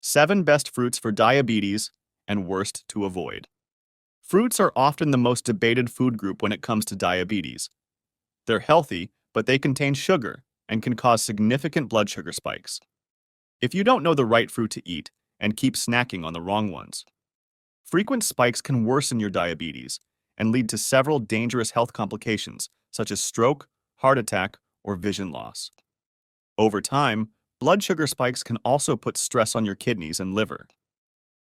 7 best fruits for diabetes and worst to avoid. Fruits are often the most debated food group when it comes to diabetes. They're healthy, but they contain sugar and can cause significant blood sugar spikes. If you don't know the right fruit to eat and keep snacking on the wrong ones, frequent spikes can worsen your diabetes and lead to several dangerous health complications such as stroke, heart attack, or vision loss. Over time, blood sugar spikes can also put stress on your kidneys and liver.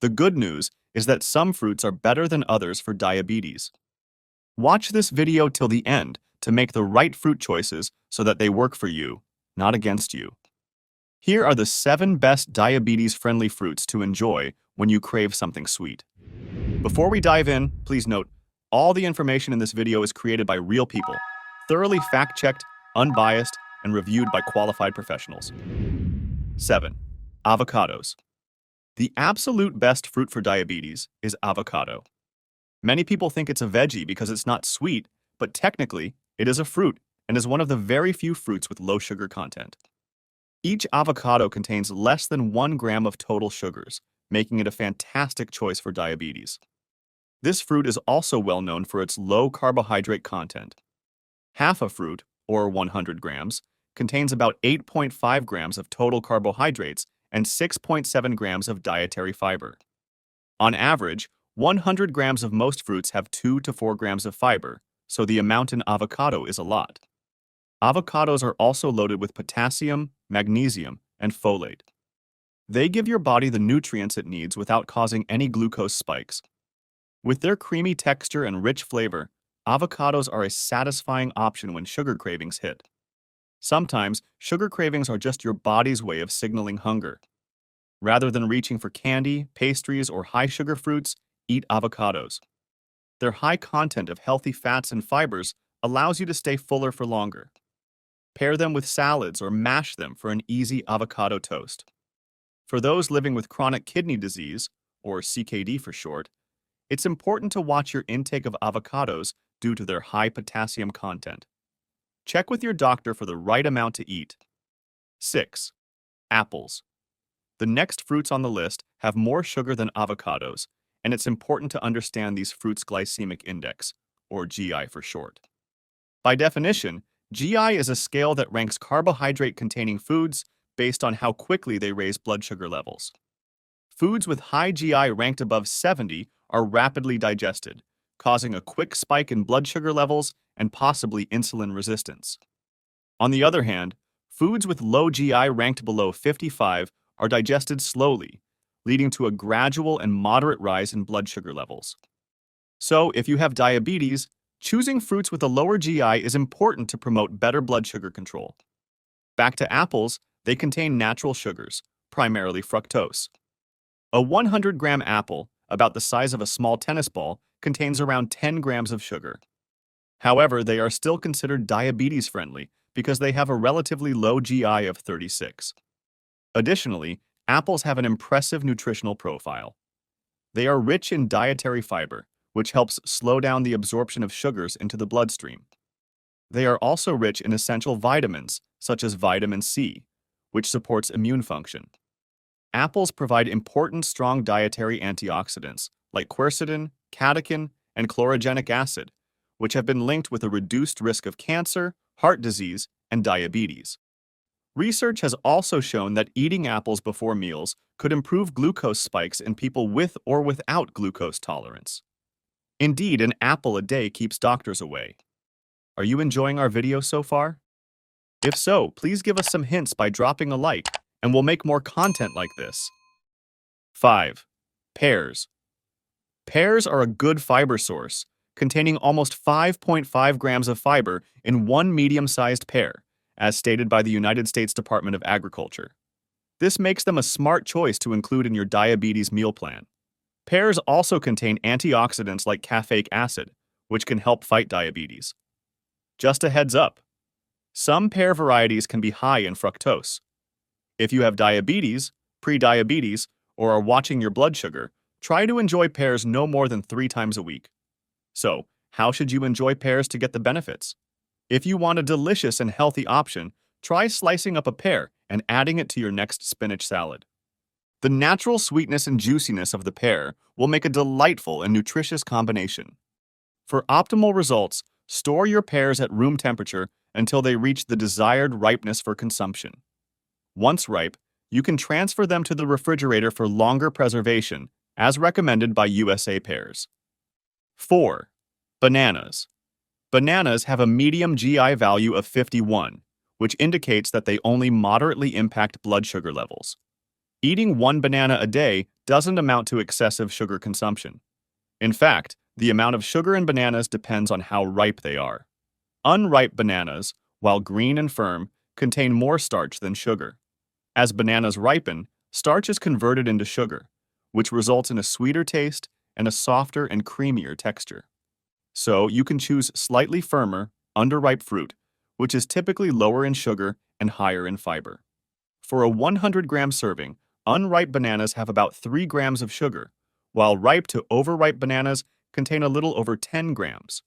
The good news is that some fruits are better than others for diabetes. Watch this video till the end to make the right fruit choices so that they work for you, not against you. Here are the 7 best diabetes-friendly fruits to enjoy when you crave something sweet. Before we dive in, please note, all the information in this video is created by real people, thoroughly fact-checked, unbiased, and reviewed by qualified professionals. 7. Avocados. The absolute best fruit for diabetes is avocado. Many people think it's a veggie because it's not sweet, but technically, it is a fruit and is one of the very few fruits with low sugar content. Each avocado contains less than 1 gram of total sugars, making it a fantastic choice for diabetes. This fruit is also well known for its low carbohydrate content. Half a fruit, or 100 grams, contains about 8.5 grams of total carbohydrates and 6.7 grams of dietary fiber. On average, 100 grams of most fruits have 2 to 4 grams of fiber, so the amount in avocado is a lot. Avocados are also loaded with potassium, magnesium, and folate. They give your body the nutrients it needs without causing any glucose spikes. With their creamy texture and rich flavor, avocados are a satisfying option when sugar cravings hit. Sometimes, sugar cravings are just your body's way of signaling hunger. Rather than reaching for candy, pastries, or high-sugar fruits, eat avocados. Their high content of healthy fats and fibers allows you to stay fuller for longer. Pair them with salads or mash them for an easy avocado toast. For those living with chronic kidney disease, or CKD for short, it's important to watch your intake of avocados due to their high potassium content. Check with your doctor for the right amount to eat. 6. Apples. The next fruits on the list have more sugar than avocados, and it's important to understand these fruits' glycemic index, or GI for short. By definition, GI is a scale that ranks carbohydrate-containing foods based on how quickly they raise blood sugar levels. Foods with high GI ranked above 70 are rapidly digested, causing a quick spike in blood sugar levels and possibly insulin resistance. On the other hand, foods with low GI ranked below 55 are digested slowly, leading to a gradual and moderate rise in blood sugar levels. So, if you have diabetes, choosing fruits with a lower GI is important to promote better blood sugar control. Back to apples, they contain natural sugars, primarily fructose. A 100-gram apple, about the size of a small tennis ball, contains around 10 grams of sugar. However, they are still considered diabetes-friendly because they have a relatively low GI of 36. Additionally, apples have an impressive nutritional profile. They are rich in dietary fiber, which helps slow down the absorption of sugars into the bloodstream. They are also rich in essential vitamins, such as vitamin C, which supports immune function. Apples provide important strong dietary antioxidants like quercetin, catechin, and chlorogenic acid, which have been linked with a reduced risk of cancer, heart disease, and diabetes. Research has also shown that eating apples before meals could improve glucose spikes in people with or without glucose tolerance. Indeed, an apple a day keeps doctors away. Are you enjoying our video so far? If so, please give us some hints by dropping a like, and we'll make more content like this. 5. Pears. Pears are a good fiber source, containing almost 5.5 grams of fiber in one medium-sized pear, as stated by the United States Department of Agriculture. This makes them a smart choice to include in your diabetes meal plan. Pears also contain antioxidants like caffeic acid, which can help fight diabetes. Just a heads up, some pear varieties can be high in fructose. If you have diabetes, pre-diabetes, or are watching your blood sugar, try to enjoy pears no more than 3 times a week. So, how should you enjoy pears to get the benefits? If you want a delicious and healthy option, try slicing up a pear and adding it to your next spinach salad. The natural sweetness and juiciness of the pear will make a delightful and nutritious combination. For optimal results, store your pears at room temperature until they reach the desired ripeness for consumption. Once ripe, you can transfer them to the refrigerator for longer preservation, as recommended by USA Pears. 4. Bananas. Bananas have a medium GI value of 51, which indicates that they only moderately impact blood sugar levels. Eating one banana a day doesn't amount to excessive sugar consumption. In fact, the amount of sugar in bananas depends on how ripe they are. Unripe bananas, while green and firm, contain more starch than sugar. As bananas ripen, starch is converted into sugar, which results in a sweeter taste and a softer and creamier texture. So you can choose slightly firmer, underripe fruit, which is typically lower in sugar and higher in fiber. For a 100-gram serving, unripe bananas have about 3 grams of sugar, while ripe to overripe bananas contain a little over 10 grams.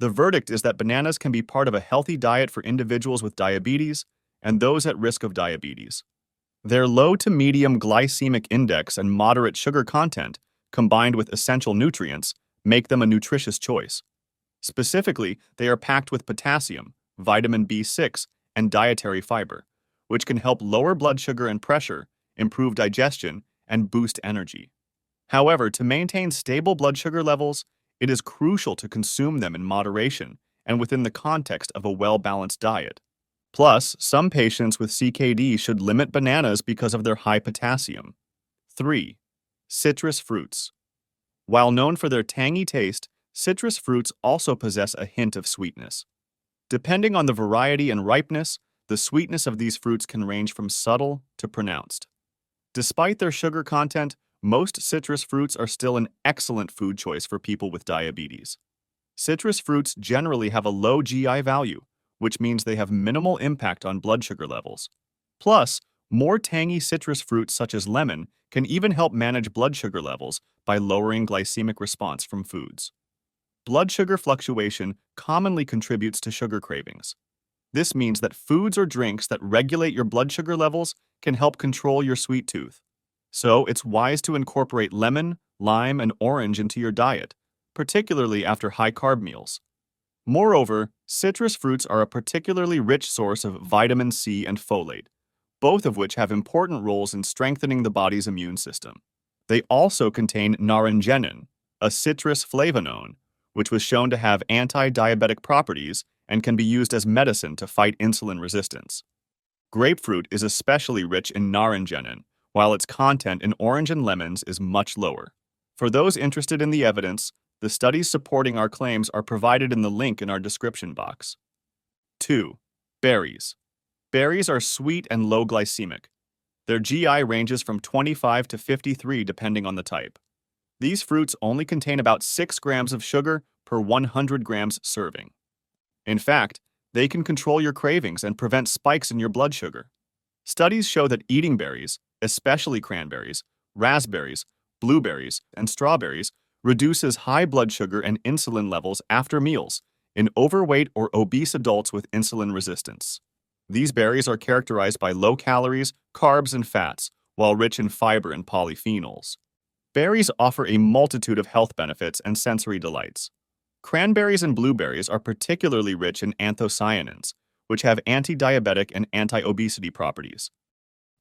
The verdict is that bananas can be part of a healthy diet for individuals with diabetes and those at risk of diabetes. Their low to medium glycemic index and moderate sugar content, combined with essential nutrients, make them a nutritious choice. Specifically, they are packed with potassium, vitamin B6, and dietary fiber, which can help lower blood sugar and pressure, improve digestion, and boost energy. However, to maintain stable blood sugar levels, it is crucial to consume them in moderation and within the context of a well-balanced diet. Plus, some patients with CKD should limit bananas because of their high potassium. 3. Citrus fruits. While known for their tangy taste, citrus fruits also possess a hint of sweetness. Depending on the variety and ripeness, the sweetness of these fruits can range from subtle to pronounced. Despite their sugar content, most citrus fruits are still an excellent food choice for people with diabetes. Citrus fruits generally have a low GI value, which means they have minimal impact on blood sugar levels. Plus, more tangy citrus fruits such as lemon can even help manage blood sugar levels by lowering glycemic response from foods. Blood sugar fluctuation commonly contributes to sugar cravings. This means that foods or drinks that regulate your blood sugar levels can help control your sweet tooth. So, it's wise to incorporate lemon, lime, and orange into your diet, particularly after high-carb meals. Moreover, citrus fruits are a particularly rich source of vitamin C and folate, both of which have important roles in strengthening the body's immune system. They also contain naringenin, a citrus flavonone, which was shown to have anti-diabetic properties and can be used as medicine to fight insulin resistance. Grapefruit is especially rich in naringenin, while its content in orange and lemons is much lower. For those interested in the evidence, the studies supporting our claims are provided in the link in our description box. 2. Berries. Berries are sweet and low glycemic. Their GI ranges from 25 to 53 depending on the type. These fruits only contain about 6 grams of sugar per 100 grams serving. In fact, they can control your cravings and prevent spikes in your blood sugar. Studies show that eating berries, especially cranberries, raspberries, blueberries, and strawberries, reduces high blood sugar and insulin levels after meals in overweight or obese adults with insulin resistance. These berries are characterized by low calories, carbs, and fats, while rich in fiber and polyphenols. Berries offer a multitude of health benefits and sensory delights. Cranberries and blueberries are particularly rich in anthocyanins, which have anti-diabetic and anti-obesity properties.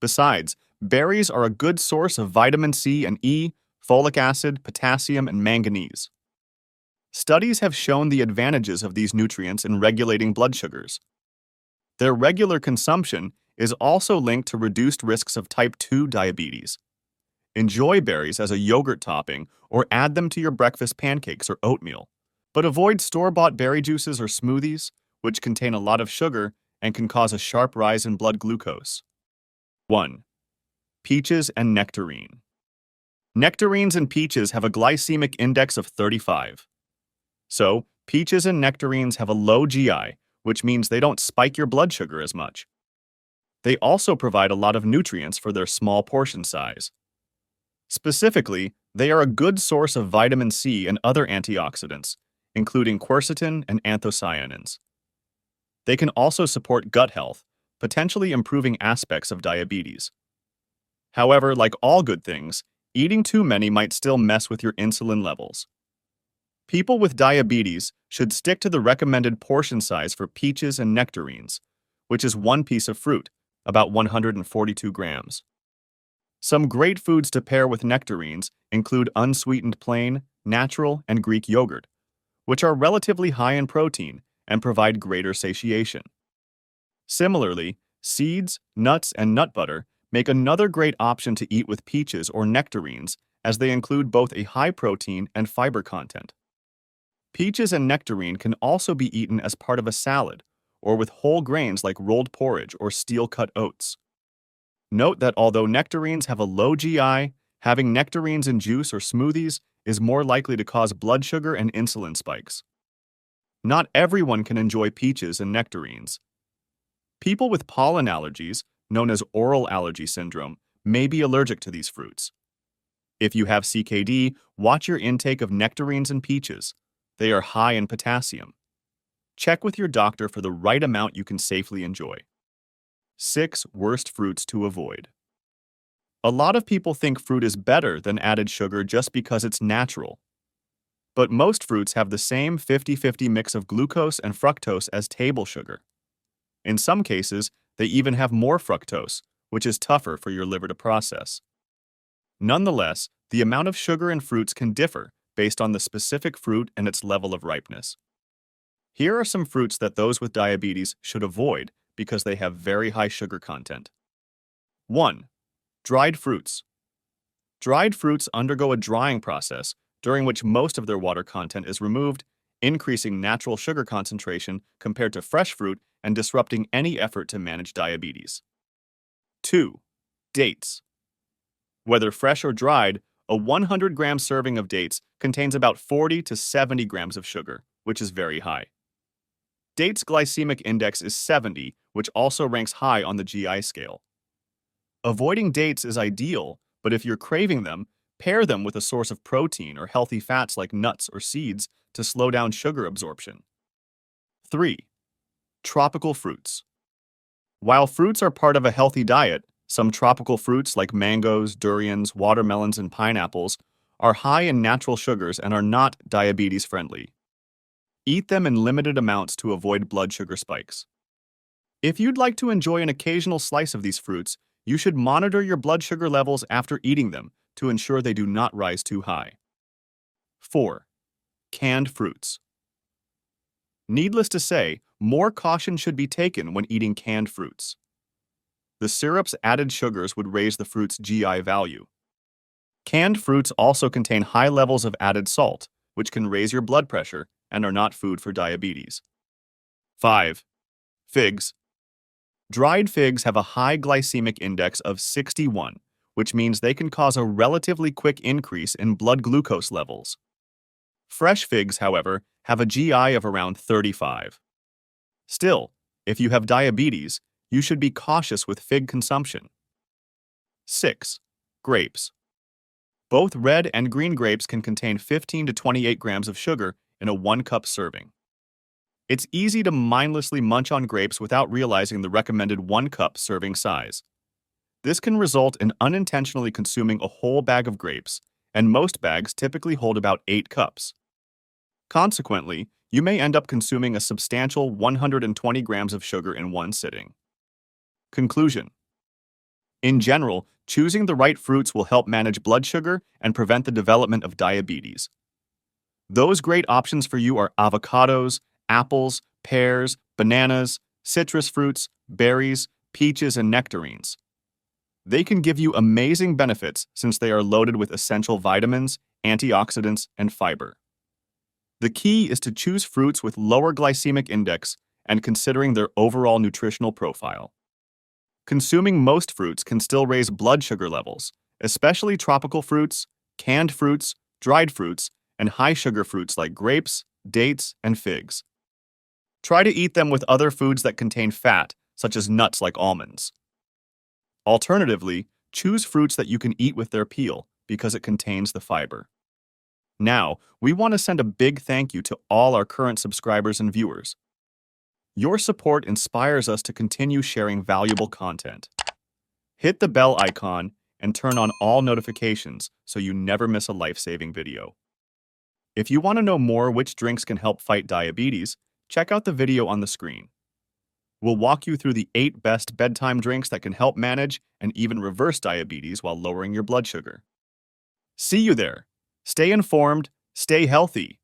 Besides, berries are a good source of vitamin C and E, folic acid, potassium, and manganese. Studies have shown the advantages of these nutrients in regulating blood sugars. Their regular consumption is also linked to reduced risks of type 2 diabetes. Enjoy berries as a yogurt topping or add them to your breakfast pancakes or oatmeal. But avoid store-bought berry juices or smoothies, which contain a lot of sugar and can cause a sharp rise in blood glucose. 1. Peaches and nectarine. Nectarines and peaches have a glycemic index of 35. So, peaches and nectarines have a low GI, which means they don't spike your blood sugar as much. They also provide a lot of nutrients for their small portion size. Specifically, they are a good source of vitamin C and other antioxidants, including quercetin and anthocyanins. They can also support gut health, potentially improving aspects of diabetes. However, like all good things, eating too many might still mess with your insulin levels. People with diabetes should stick to the recommended portion size for peaches and nectarines, which is one piece of fruit, about 142 grams. Some great foods to pair with nectarines include unsweetened plain, natural, and Greek yogurt, which are relatively high in protein and provide greater satiation. Similarly, seeds, nuts, and nut butter make another great option to eat with peaches or nectarines, as they include both a high protein and fiber content. Peaches and nectarine can also be eaten as part of a salad or with whole grains like rolled porridge or steel-cut oats. Note that although nectarines have a low GI, having nectarines in juice or smoothies is more likely to cause blood sugar and insulin spikes. Not everyone can enjoy peaches and nectarines. People with pollen allergies, known as oral allergy syndrome, may be allergic to these fruits. If you have CKD, watch your intake of nectarines and peaches. They are high in potassium. Check with your doctor for the right amount you can safely enjoy. 6 worst fruits to avoid. A lot of people think fruit is better than added sugar just because it's natural. But most fruits have the same 50-50 mix of glucose and fructose as table sugar. In some cases, they even have more fructose, which is tougher for your liver to process. Nonetheless, the amount of sugar in fruits can differ based on the specific fruit and its level of ripeness. Here are some fruits that those with diabetes should avoid because they have very high sugar content. 1. Dried fruits. Dried fruits undergo a drying process during which most of their water content is removed, increasing natural sugar concentration compared to fresh fruit and disrupting any effort to manage diabetes. 2. Dates. Whether fresh or dried, a 100-gram serving of dates contains about 40 to 70 grams of sugar, which is very high. Dates' glycemic index is 70, which also ranks high on the GI scale. Avoiding dates is ideal, but if you're craving them, pair them with a source of protein or healthy fats like nuts or seeds to slow down sugar absorption. 3. Tropical fruits. While fruits are part of a healthy diet, some tropical fruits like mangoes, durians, watermelons, and pineapples are high in natural sugars and are not diabetes-friendly. Eat them in limited amounts to avoid blood sugar spikes. If you'd like to enjoy an occasional slice of these fruits, you should monitor your blood sugar levels after eating them to ensure they do not rise too high. 4. Canned fruits. Needless to say, more caution should be taken when eating canned fruits. The syrup's added sugars would raise the fruit's GI value. Canned fruits also contain high levels of added salt, which can raise your blood pressure and are not food for diabetes. 5. Figs. Dried figs have a high glycemic index of 61, which means they can cause a relatively quick increase in blood glucose levels. Fresh figs, however, have a GI of around 35. Still, if you have diabetes, you should be cautious with fig consumption. 6. Grapes. Both red and green grapes can contain 15 to 28 grams of sugar in a 1-cup serving. It's easy to mindlessly munch on grapes without realizing the recommended 1-cup serving size. This can result in unintentionally consuming a whole bag of grapes, and most bags typically hold about 8 cups. Consequently, you may end up consuming a substantial 120 grams of sugar in one sitting. Conclusion. In general, choosing the right fruits will help manage blood sugar and prevent the development of diabetes. Those great options for you are avocados, apples, pears, bananas, citrus fruits, berries, peaches, and nectarines. They can give you amazing benefits since they are loaded with essential vitamins, antioxidants, and fiber. The key is to choose fruits with lower glycemic index and considering their overall nutritional profile. Consuming most fruits can still raise blood sugar levels, especially tropical fruits, canned fruits, dried fruits, and high-sugar fruits like grapes, dates, and figs. Try to eat them with other foods that contain fat, such as nuts like almonds. Alternatively, choose fruits that you can eat with their peel because it contains the fiber. Now, we want to send a big thank you to all our current subscribers and viewers. Your support inspires us to continue sharing valuable content. Hit the bell icon and turn on all notifications so you never miss a life-saving video. If you want to know more which drinks can help fight diabetes, check out the video on the screen. We'll walk you through the 8 best bedtime drinks that can help manage and even reverse diabetes while lowering your blood sugar. See you there. Stay informed, stay healthy,